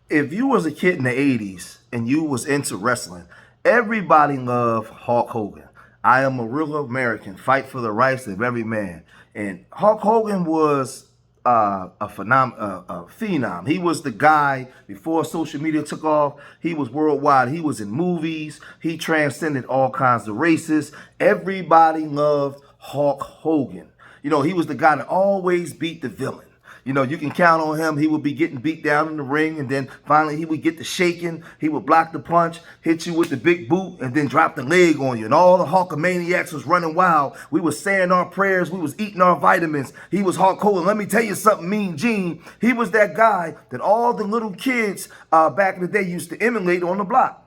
if you was a kid in the 80s and you was into wrestling, everybody loved Hulk Hogan. I am a real American, fight for the rights of every man. And Hulk Hogan was a phenom. He was the guy before social media took off. He was worldwide. He was in movies. He transcended all kinds of races. Everybody loved Hulk Hogan. You know, he was the guy that always beat the villain. You know, you can count on him. He would be getting beat down in the ring, and then finally he would get the shaking. He would block the punch, hit you with the big boot, and then drop the leg on you. And all the Hulkamaniacs was running wild. We was saying our prayers. We was eating our vitamins. He was Hulk Hogan. Let me tell you something, Mean Gene. He was that guy that all the little kids back in the day used to emulate on the block.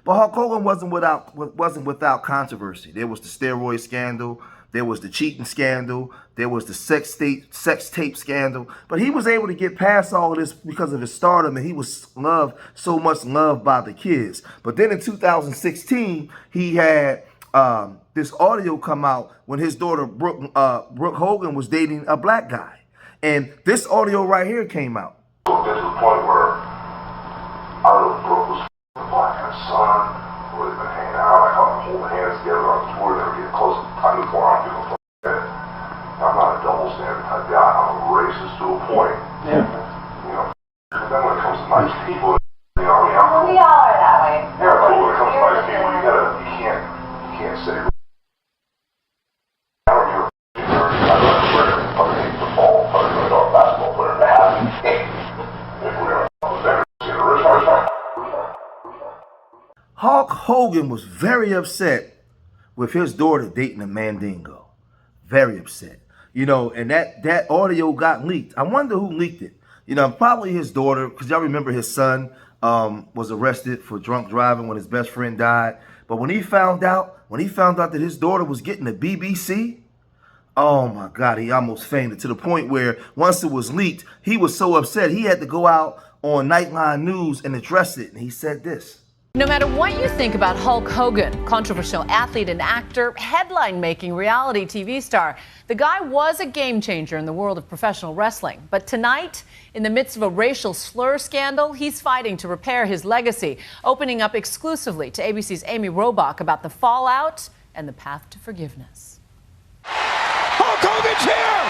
But Hulk Hogan wasn't without controversy. There was the steroid scandal. There was the cheating scandal. There was the sex tape scandal. But he was able to get past all of this because of his stardom, and he was so much loved by the kids. But then in 2016, he had this audio come out when his daughter Brooke Hogan was dating a black guy, and this audio right here came out. To the point where I really Brooke was black and his son. Where they've been hanging out, I caught them holding hands together on tour, they were getting close to the time before I'm giving a fuck. I'm not a double standard type guy, I'm a racist to a point. Yeah. You know, and then when it comes to nice people, you know, I mean, we all are that way. Yeah, but when it comes to nice people, you can't say, I don't give a fuck, I'd rather wear a fucking football, probably a basketball player to have if we're gonna see the rich person. Hulk Hogan was very upset with his daughter dating a Mandingo. Very upset. You know, and that audio got leaked. I wonder who leaked it. You know, probably his daughter, because y'all remember his son was arrested for drunk driving when his best friend died. But when he found out that his daughter was getting the BBC, oh my God, he almost fainted, to the point where once it was leaked, he was so upset he had to go out on Nightline News and address it. And he said this. No matter what you think about Hulk Hogan, controversial athlete and actor, headline-making reality TV star, the guy was a game changer in the world of professional wrestling. But tonight, in the midst of a racial slur scandal, he's fighting to repair his legacy, opening up exclusively to ABC's Amy Robach about the fallout and the path to forgiveness. Hulk Hogan's here!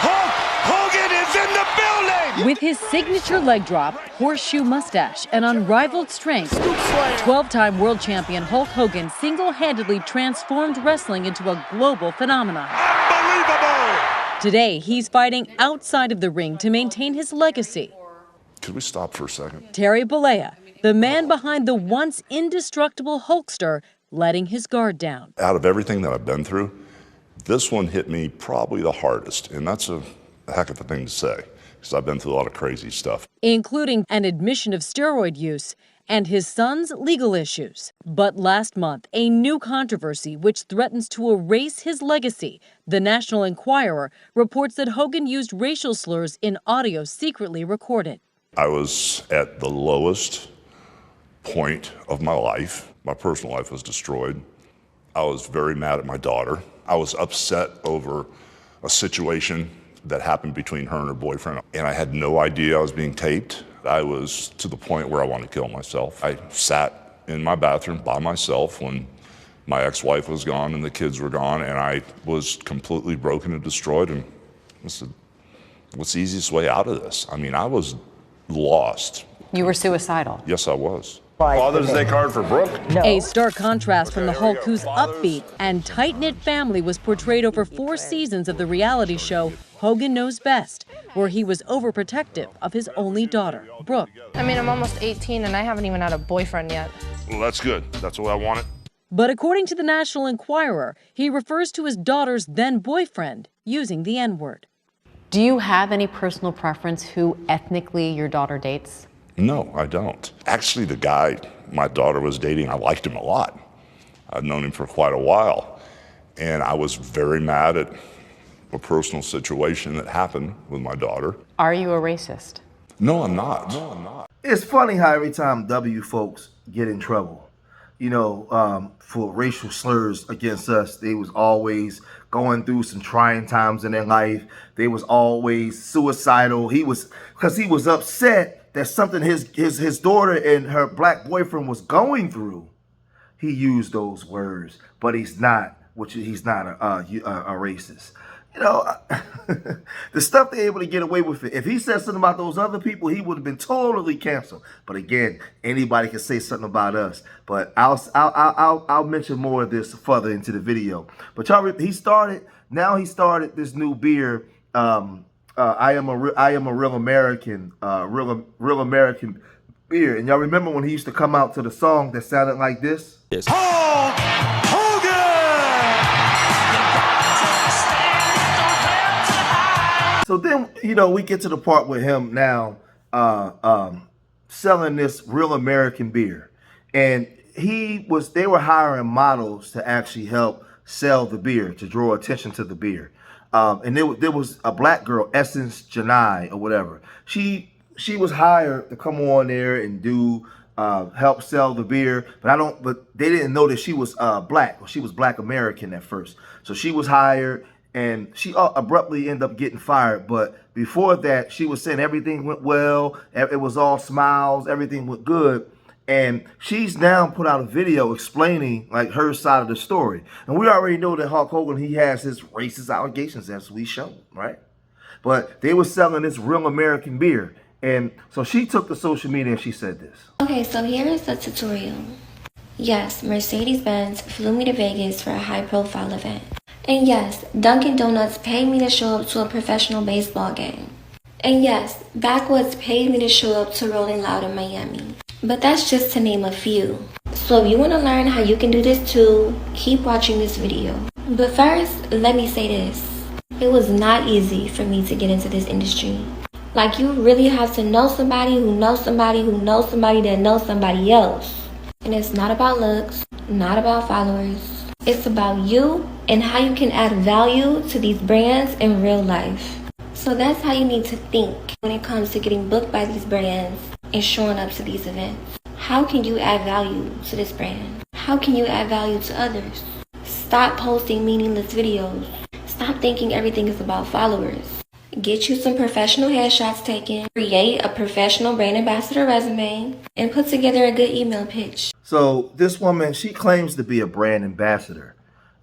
Hulk Hogan is in the building! With his signature leg drop, horseshoe mustache, and unrivaled strength, 12-time world champion Hulk Hogan single-handedly transformed wrestling into a global phenomenon. Unbelievable! Today, he's fighting outside of the ring to maintain his legacy. Could we stop for a second? Terry Bollea, the man behind the once indestructible Hulkster, letting his guard down. Out of everything that I've been through, this one hit me probably the hardest, and that's a heck of a thing to say, because I've been through a lot of crazy stuff. Including an admission of steroid use and his son's legal issues. But last month, a new controversy which threatens to erase his legacy. The National Enquirer reports that Hogan used racial slurs in audio secretly recorded. I was at the lowest point of my life. My personal life was destroyed. I was very mad at my daughter. I was upset over a situation that happened between her and her boyfriend, and I had no idea I was being taped. I was to the point where I wanted to kill myself. I sat in my bathroom by myself when my ex-wife was gone and the kids were gone, and I was completely broken and destroyed, and I said, what's the easiest way out of this? I mean, I was lost. You were suicidal. Yes, I was. Father's Day card for Brooke? No. A stark contrast from the Hulk, whose upbeat and tight-knit family was portrayed over 4 seasons of the reality show Hogan Knows Best, where he was overprotective of his only daughter, Brooke. I mean, I'm almost 18 and I haven't even had a boyfriend yet. Well, that's good. That's what I wanted. But according to the National Enquirer, he refers to his daughter's then-boyfriend using the N-word. Do you have any personal preference who ethnically your daughter dates? No, I don't. Actually, the guy my daughter was dating, I liked him a lot. I've known him for quite a while. And I was very mad at a personal situation that happened with my daughter. Are you a racist? No, I'm not. No, I'm not. It's funny how every time W folks get in trouble, you know, for racial slurs against us, they was always going through some trying times in their life. They was always suicidal. Because he was upset that's something his daughter and her black boyfriend was going through, he used those words. But he's not, he's not a racist. You know, the stuff they're able to get away with it. If he said something about those other people, he would have been totally canceled. But again, anybody can say something about us. But I'll mention more of this further into the video. But y'all, he started this new beer. I am a real American, real American beer. And y'all remember when he used to come out to the song that sounded like this? Hulk Hogan! So then, you know, we get to the part with him now selling this real American beer. And they were hiring models to actually help sell the beer, to draw attention to the beer. And there was a black girl, Essence Janai or whatever. She was hired to come on there and do help sell the beer, but they didn't know that she was black, or she was Black American at first. So she was hired, and she abruptly ended up getting fired. But before that, she was saying everything went well, it was all smiles, everything went good. And she's now put out a video explaining like her side of the story. And we already know that Hulk Hogan, he has his racist allegations, as we showed, right? But they were selling this real American beer. And so she took to social media and she said this. Okay, so here is the tutorial. Yes, Mercedes-Benz flew me to Vegas for a high-profile event. And yes, Dunkin' Donuts paid me to show up to a professional baseball game. And yes, Backwoods paid me to show up to Rolling Loud in Miami. But that's just to name a few. So if you want to learn how you can do this too, keep watching this video. But first, let me say this. It was not easy for me to get into this industry. Like, you really have to know somebody who knows somebody who knows somebody that knows somebody else. And it's not about looks, not about followers. It's about you and how you can add value to these brands in real life. So that's how you need to think when it comes to getting booked by these brands and showing up to these events. How can you add value to this brand? How can you add value to others? Stop posting meaningless videos. Stop thinking everything is about followers. Get you some professional headshots taken, create a professional brand ambassador resume, and put together a good email pitch. So this woman, she claims to be a brand ambassador.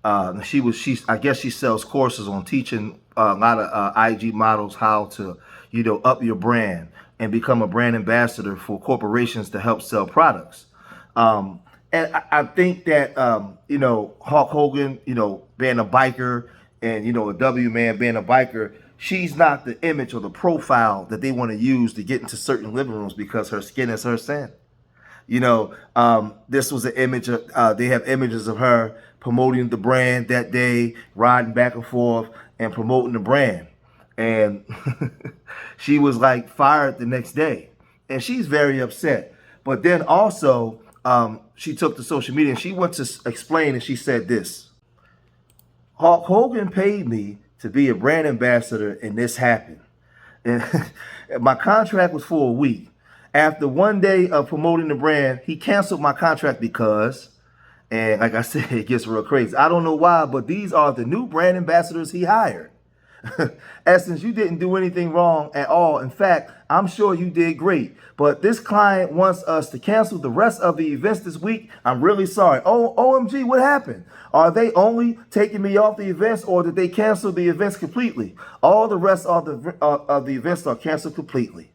I guess she sells courses on teaching a lot of IG models how to, you know, up your brand and become a brand ambassador for corporations to help sell products. And I think that, you know, Hulk Hogan, you know, being a biker, and, you know, a W man being a biker, she's not the image or the profile that they want to use to get into certain living rooms because her skin is her sin. You know, this was an image of, they have images of her promoting the brand that day, riding back and forth and promoting the brand. And she was like fired the next day. And she's very upset. But then also, she took to social media and she went to explain, and she said this. Hulk Hogan paid me to be a brand ambassador, and this happened. And my contract was for a week. After one day of promoting the brand, he canceled my contract because, and like I said, it gets real crazy. I don't know why, but these are the new brand ambassadors he hired. Essence, you didn't do anything wrong at all. In fact, I'm sure you did great. But this client wants us to cancel the rest of the events this week. I'm really sorry. Oh, OMG, what happened? Are they only taking me off the events, or did they cancel the events completely? All the rest of the events are canceled completely.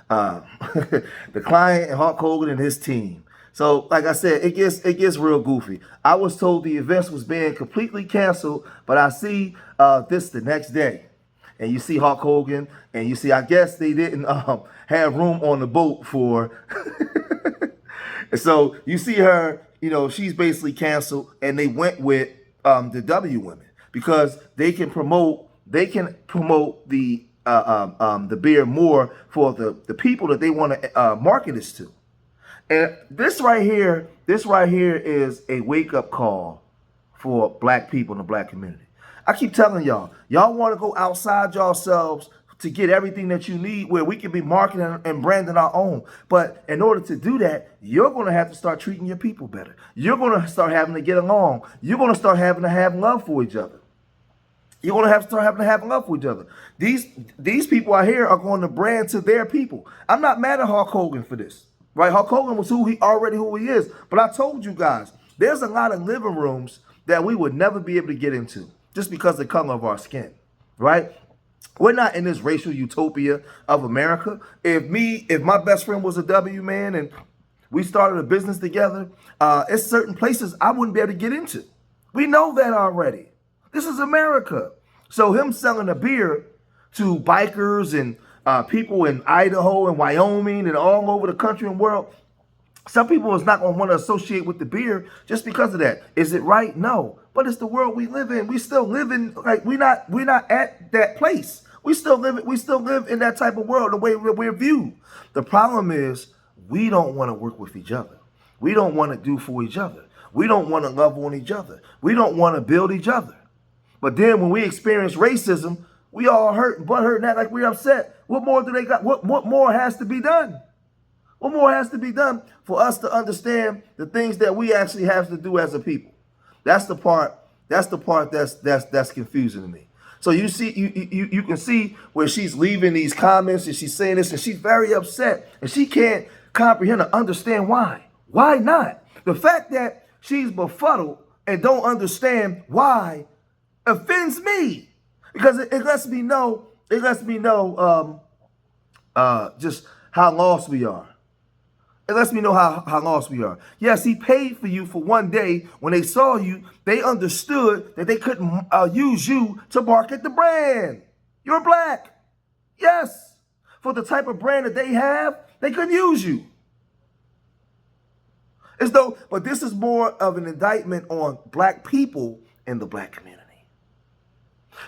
The client and Hulk Hogan and his team. So, like I said, it gets real goofy. I was told the events was being completely canceled, but I see this the next day. And you see Hulk Hogan, and you see, I guess they didn't have room on the boat for... So you see her, you know, she's basically canceled, and they went with the W women because they can promote the beer more for the people that they want to market this to. And this right here is a wake-up call for black people in the black community. I keep telling y'all want to go outside yourselves to get everything that you need, where we can be marketing and branding our own. But in order to do that, you're going to have to start treating your people better. You're going to start having to get along. You're going to start having to have love for each other. You're going to have to start having to have love for each other. These people out here are going to brand to their people. I'm not mad at Hulk Hogan for this, right? Hulk Hogan was who he is. But I told you guys, there's a lot of living rooms that we would never be able to get into just because of the color of our skin, right? We're not in this racial utopia of America. If my best friend was a W man and we started a business together, it's certain places I wouldn't be able to get into. We know that already. This is America. So him selling a beer to bikers and people in Idaho and Wyoming and all over the country and world, some people is not going to want to associate with the beer just because of that. Is it right? No. But it's the world we live in. We still live in, like, we're not at that place. We still live in that type of world, the way we're viewed. The problem is we don't want to work with each other. We don't want to do for each other. We don't want to love on each other. We don't want to build each other. But then when we experience racism, we all hurt and butthurt and act like we're upset. What more do they got? What more has to be done? What more has to be done for us to understand the things that we actually have to do as a people? That's the part that's confusing to me. So you see, you can see where she's leaving these comments and she's saying this and she's very upset and she can't comprehend or understand why. Why not? The fact that she's befuddled and don't understand why offends me, because it lets me know just how lost we are. It lets me know how lost we are. Yes, he paid for you for one day. When they saw you, they understood that they couldn't use you to market the brand. You're black. Yes. For the type of brand that they have, they couldn't use you. But this is more of an indictment on black people in the black community.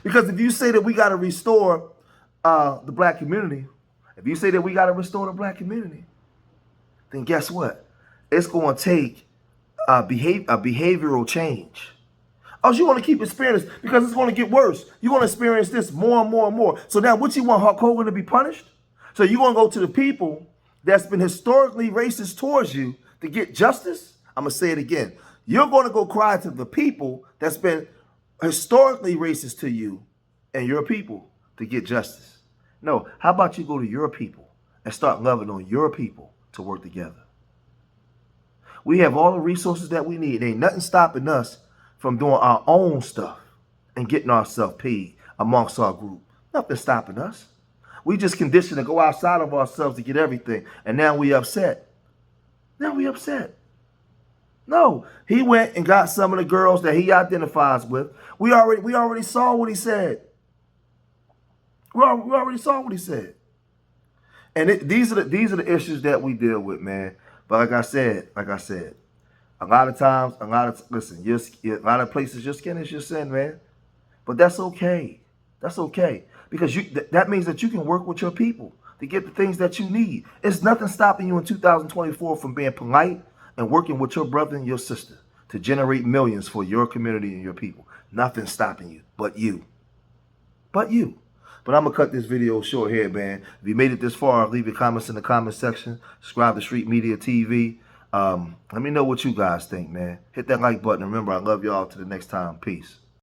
Because if you say that we got to restore the black community, then guess what? It's going to take a behavioral change. Oh, you want to keep experiencing this because it's going to get worse. You're going to experience this more and more and more. So now what you want Hulk Hogan to be punished? So you're going to go to the people that's been historically racist towards you to get justice? I'm going to say it again. You're going to go cry to the people that's been historically racist to you and your people to get justice. No, how about you go to your people and start loving on your people to work together? We have all the resources that we need. There ain't nothing stopping us from doing our own stuff and getting ourselves paid amongst our group. Nothing stopping us. We just conditioned to go outside of ourselves to get everything. And now we upset. No, he went and got some of the girls that he identifies with. We already saw what he said. We already saw what he said. And these are the issues that we deal with, man. But like I said, a lot of times, a lot of places, your skin is your sin, man. But that's okay. That's okay. Because that means that you can work with your people to get the things that you need. It's nothing stopping you in 2024 from being polite and working with your brother and your sister to generate millions for your community and your people. Nothing stopping you but you. But I'm going to cut this video short here, man. If you made it this far, leave your comments in the comment section. Subscribe to Street Media TV. Let me know what you guys think, man. Hit that like button. Remember, I love y'all. Till the next time. Peace.